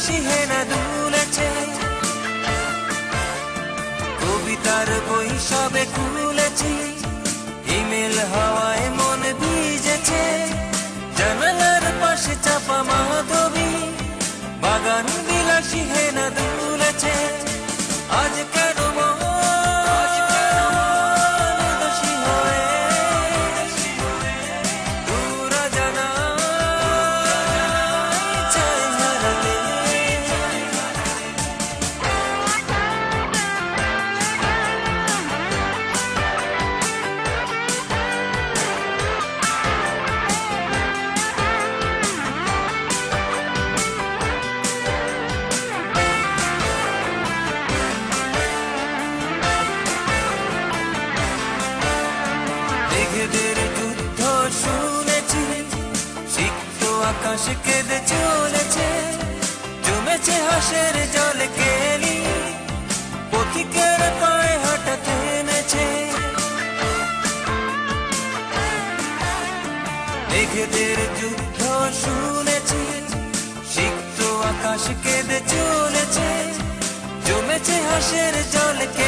বিলাসী হেনা দুলেছে, কবিতার বই সবে খুলেছি, ইমেল হাওয়ায় মন ভিজেছে, জানালার পাশে চাপা মাধবী, বাগান বিলাসী হেনা দুলেছে। আজ কেন মন দোষী হয়ে দূর জানা চাই হারাতে। মেঘেদের যুদ্ধ শুনেছি, সিক্ত আকাশ কেঁদে চলেছে, জমেছে হাসের জল কেলি, পথিকের পায়ে হাঁটা থেমেছে। মেঘেদের যুদ্ধ শুনেছি, সিক্ত আকাশ কেঁদে চলেছে, জমেছে হাসের জল কেলি।